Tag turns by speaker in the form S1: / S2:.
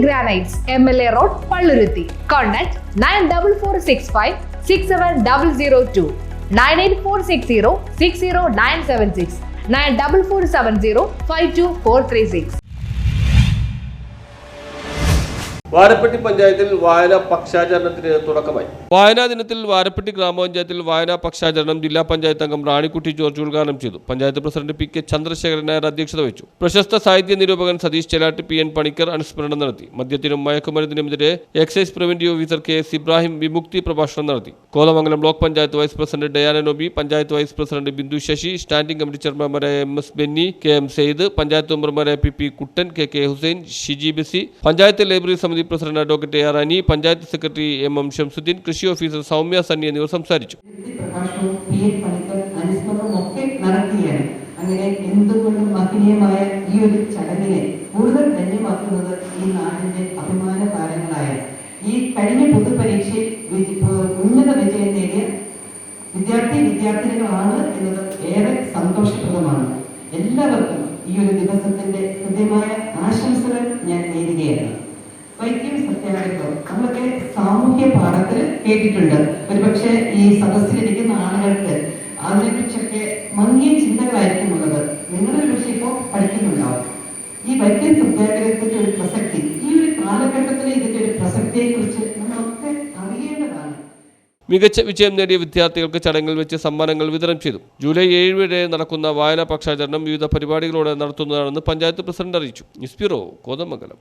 S1: Granites, MLA Road, Palluruthi. Contact 9446567002, 98460 94470
S2: Varappetty പഞ്ചായത്തിൽ വായനാ പക്ഷാചരണത്തിന് തുടക്കമായി. വായനാ ദിനത്തിൽ വാരപ്പെട്ടി ഗ്രാമപഞ്ചായത്തിൽ വായനാ പക്ഷാചരണം ജില്ലാ പഞ്ചായത്ത് അംഗം റാണിക്കുട്ടി ജോർജ് ഉദ്ഘാടനം ചെയ്തു. Panchayat president P K Chandrasekharan Nair അധ്യക്ഷത വഹിച്ചു. പ്രശസ്ത സാഹിത്യ നിരൂപകൻ സതീഷ് ചെലാട്ട് പി എൻ പണിക്കർ അനുസ്മരണം നടത്തി. മദ്യത്തിനും മയക്കുമരുന്നിനുമെതിരെ excise preventive officer K S Ibrahim Vimukthi പ്രഭാഷണം നടത്തി. Kothamangalam block panchayat vice president Diana Noby, panchayat vice president Bindu Sasi, standing committee ചെയർമാൻമാരായ M S Benny, K M Sayed, panchayat മെമ്പർമാരായ P P Kuttan, K K Hussain, Shiji Basi, panchayat library സമിതി president advocate A R Ani, panchayat secretary M M Shamsuddin, കൃഷി ഓഫീസർ സൗമ്യ സണ്ണി എന്നിവർ സംസാരിച്ചു.
S3: അങ്ങനെ എന്തുകൊണ്ടും മഹനീയമായ ഈ ഒരു ചടങ്ങിനെ കൂടുതൽ ധന്യമാക്കുന്നത് ഈ നാടിന്റെ അഭിമാന താരങ്ങളായ ഈ കഴിഞ്ഞ പൊതുപരീക്ഷയിൽ ഉന്നത വിജയം നേടിയ വിദ്യാർത്ഥിനികളാണ് എന്നത് ഏറെ സന്തോഷപ്രദമാണ്. എല്ലാവർക്കും ഈ ഒരു ദിവസത്തിന്റെ ഹൃദ്യമായ ആശംസകൾ ഞാൻ നേരുകയാണ്. വൈക്കം സത്യാഗ്രഹം നമ്മളൊക്കെ സാമൂഹ്യ പാഠത്തിൽ കേട്ടിട്ടുണ്ട്. ഒരുപക്ഷെ ഈ സദസ്സിലിരിക്കുന്ന ആളുകൾക്ക് അതിനെക്കുറിച്ചൊക്കെ മങ്ങിയ ചിന്തകളായിരിക്കും ഉള്ളത്. നിങ്ങളൊരു പക്ഷേ ഇപ്പോൾ പഠിക്കുന്നുണ്ടാവും. ഈ വൈക്കം സത്യാഗ്രഹത്തിന്റെ ഒരു പ്രസക്തി, ഈ ഒരു കാലഘട്ടത്തിൽ ഇതിന്റെ ഒരു പ്രസക്തിയെ കുറിച്ച് നമ്മളൊക്കെ അറിയേണ്ടതാണ്.
S2: മികച്ച വിജയം നേടിയ വിദ്യാർത്ഥികൾക്ക് ചടങ്ങിൽ വെച്ച് സമ്മാനങ്ങൾ വിതരണം ചെയ്തു. ജൂലൈ 7 വരെ നടക്കുന്ന വായനാ പക്ഷാചരണം വിവിധ പരിപാടികളോടെ നടത്തുന്നതാണെന്ന് പഞ്ചായത്ത് പ്രസിഡന്റ് അറിയിച്ചു. News bureau, Kothamangalam.